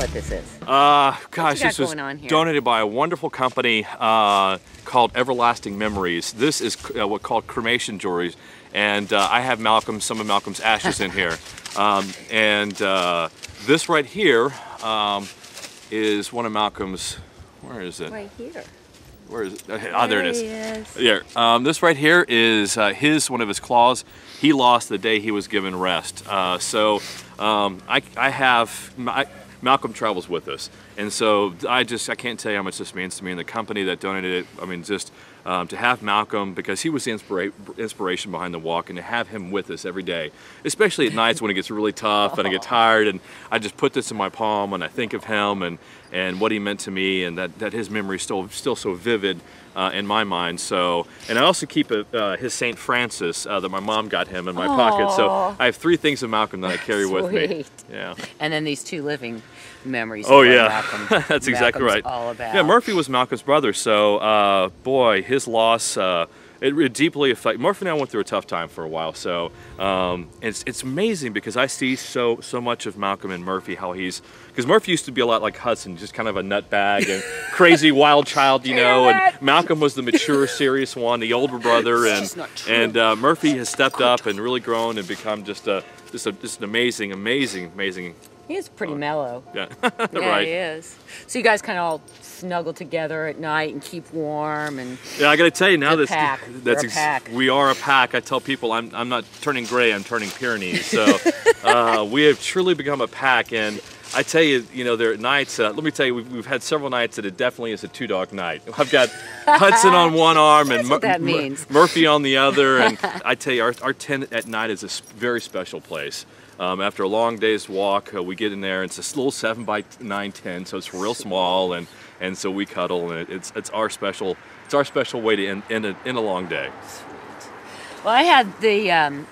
what this is. Gosh, this was donated by a wonderful company called Everlasting Memories. This is what called cremation jewelry, and I have some of Malcolm's ashes in here. This right here is one of Malcolm's. Where is it? Right here. Where is it? Oh, there it is. There Yeah. This right here is one of his claws. He lost the day he was given rest. Malcolm travels with us, and so I can't tell you how much this means to me and the company that donated it. I mean, just to have Malcolm, because he was the inspiration behind the walk, and to have him with us every day, especially at nights when it gets really tough and I get tired, and I just put this in my palm and I think of him and what he meant to me, and that his memory is still so vivid in my mind. So, and I also keep his St. Francis that my mom got him in my pocket. So I have 3 things of Malcolm that I carry with me. Yeah. And then these 2 living memories. Oh yeah, Malcolm, that's exactly right. All about. Yeah, Murphy was Malcolm's brother. So boy, his loss. It deeply affected. Murphy and I went through a tough time for a while, so it's amazing because I see so much of Malcolm and Murphy, because Murphy used to be a lot like Hudson, just kind of a nutbag and crazy wild child, you know, and Malcolm was the mature, serious one, the older brother, and Murphy has stepped up and really grown and become just an amazing. He is pretty mellow. Yeah, yeah, right. He is. So you guys kind of all snuggle together at night and keep warm, and yeah, I got to tell you now, we are a pack. I tell people I'm not turning gray, I'm turning Pyrenees. So we have truly become a pack, and I tell you, there are nights. Let me tell you, we've had several nights that it definitely is a 2-dog night. I've got Hudson on one arm and Murphy on the other, and I tell you, our tent at night is a very special place. After a long day's walk, we get in there. It's a little 7x9 tent, so it's real small, and so we cuddle, and it's our special way to end a long day. Sweet. Well, I had the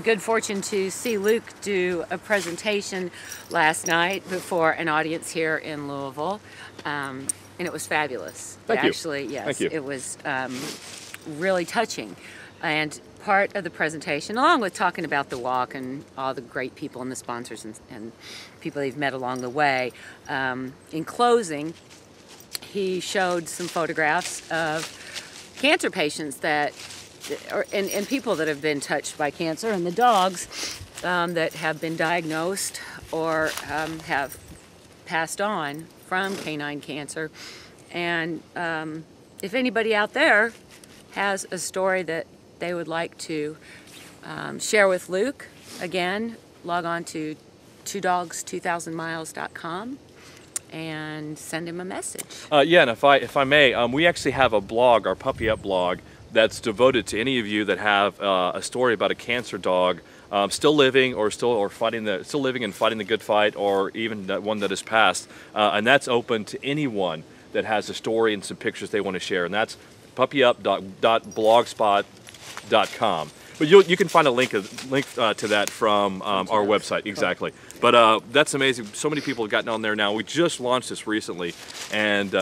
good fortune to see Luke do a presentation last night before an audience here in Louisville, and it was fabulous. Thank you. Actually, yes, Thank you. It was really touching. And part of the presentation, along with talking about the walk and all the great people and the sponsors and people they've met along the way, in closing, he showed some photographs of cancer patients and people that have been touched by cancer, and the dogs that have been diagnosed or have passed on from canine cancer. And if anybody out there has a story that they would like to share with Luke, again, log on to 2dogs2000miles.com and send him a message. Yeah, and if I may, we actually have a blog, our Puppy Up blog, that's devoted to any of you that have a story about a cancer dog still living still living and fighting the good fight, or even that one that has passed, and that's open to anyone that has a story and some pictures they want to share, and that's puppyup.blogspot.com. But you can find a link to that from our website. Exactly. But that's amazing. So many people have gotten on there now. We just launched this recently, and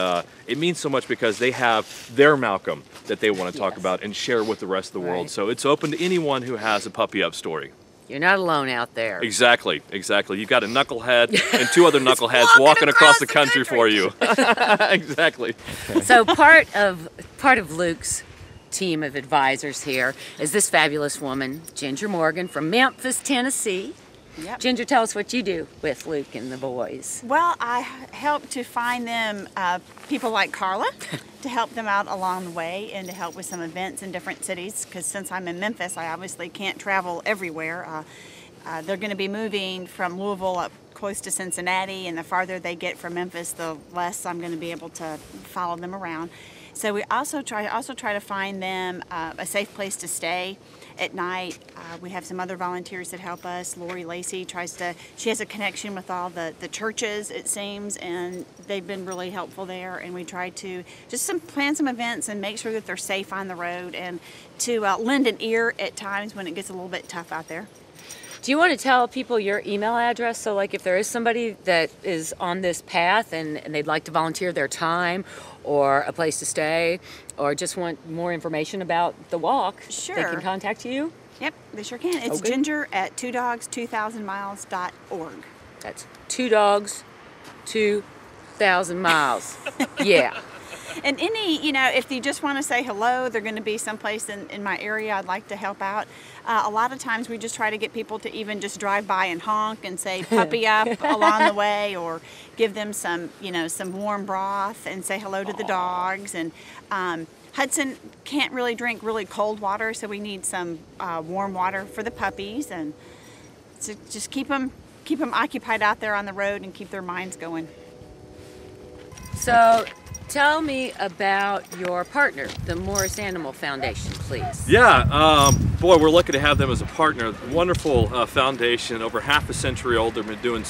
it means so much because they have their Malcolm that they want to talk about and share with the rest of the world. So it's open to anyone who has a Puppy Up story. You're not alone out there. Exactly. You've got a knucklehead and 2 other knuckleheads walking across the country for you. Exactly. So part of Luke's team of advisors here is this fabulous woman, Ginger Morgan from Memphis, Tennessee. Yep. Ginger, tell us what you do with Luke and the boys. Well, I help to find them people like Karla to help them out along the way and to help with some events in different cities, because since I'm in Memphis, I obviously can't travel everywhere. They're going to be moving from Louisville up close to Cincinnati, and the farther they get from Memphis, the less I'm going to be able to follow them around. So we also try to find them a safe place to stay at night. We have some other volunteers that help us. Lori Lacey she has a connection with all the churches, it seems, and they've been really helpful there. And we try to just plan some events and make sure that they're safe on the road, and to lend an ear at times when it gets a little bit tough out there. Do you want to tell people your email address? So like if there is somebody that is on this path and they'd like to volunteer their time or a place to stay, or just want more information about the walk, sure, they can contact you? Yep, they sure can. It's Ginger at 2dogs2000miles.org. That's 2dogs, 2,000 miles. Yeah. And any, if you just want to say hello, they're going to be someplace in my area I'd like to help out. A lot of times we just try to get people to even just drive by and honk and say puppy up along the way, or give them some, some warm broth and say hello to the dogs. And Hudson can't really drink really cold water, so we need some warm water for the puppies, and so just keep them occupied out there on the road and keep their minds going. So tell me about your partner, the Morris Animal Foundation, please. Yeah, boy, we're lucky to have them as a partner. Wonderful foundation, over half a century old. They've been doing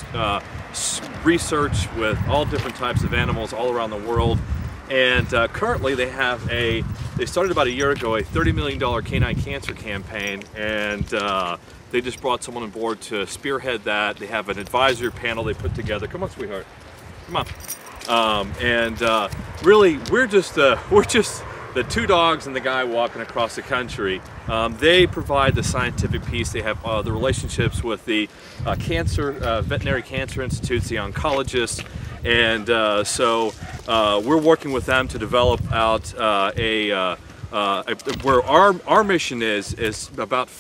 research with all different types of animals all around the world. And currently they started about a year ago a $30 million canine cancer campaign, and they just brought someone on board to spearhead that. They have an advisory panel they put together. Come on, sweetheart. Come on. Really, we're just the two dogs and the guy walking across the country. They provide the scientific piece. They have the relationships with the veterinary cancer institutes, the oncologists, and so we're working with them to develop out where our mission is about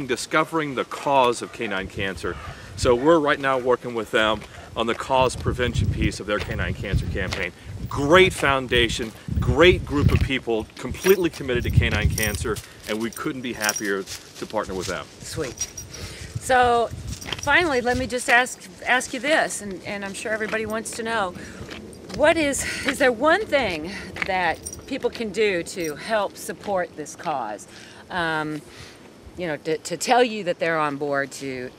discovering the cause of canine cancer. So we're right now working with them on the cause prevention piece of their canine cancer campaign. Great foundation, great group of people, completely committed to canine cancer, and we couldn't be happier to partner with them. Sweet. So finally, let me just ask you this, and I'm sure everybody wants to know, is there one thing that people can do to help support this cause? To tell you that they're on board to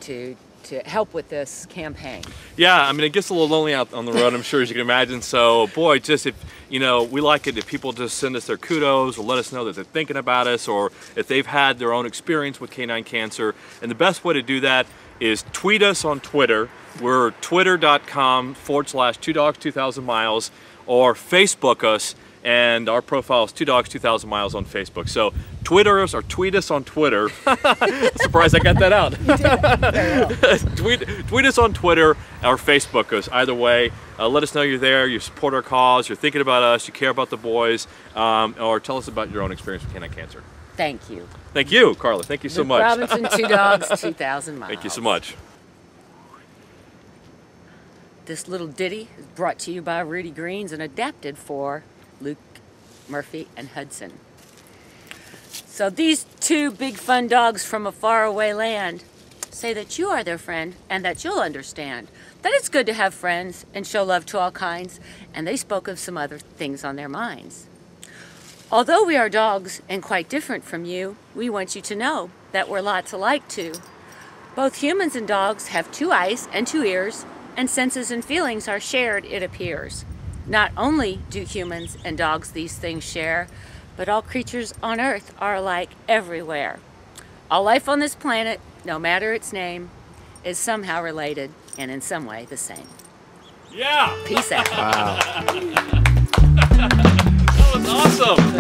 help with this campaign. Yeah, I mean, it gets a little lonely out on the road, I'm sure, as you can imagine. So, boy, just if, we like it if people just send us their kudos or let us know that they're thinking about us, or if they've had their own experience with canine cancer. And the best way to do that is tweet us on Twitter. We're twitter.com/2dogs2000miles, or Facebook us, and our profile is 2dogs2000miles on Facebook. So Twitter us or tweet us on Twitter. Surprised I got that out. tweet us on Twitter or Facebook us. Either way, let us know you're there, you support our cause, you're thinking about us, you care about the boys, or tell us about your own experience with canine cancer. Thank you. Thank you, Karla. Thank you so much. Robinson, 2 Dogs, 2,000 miles. Thank you so much. This little ditty is brought to you by Rudy Greens and adapted for Luke, Murphy, and Hudson. So these two big fun dogs from a faraway land say that you are their friend and that you'll understand that it's good to have friends and show love to all kinds, and they spoke of some other things on their minds. Although we are dogs and quite different from you, we want you to know that we're lots alike too. Both humans and dogs have 2 eyes and 2 ears, and senses and feelings are shared, it appears. Not only do humans and dogs these things share, but all creatures on earth are alike everywhere. All life on this planet, no matter its name, is somehow related and in some way the same. Yeah! Peace out. Wow. That was awesome!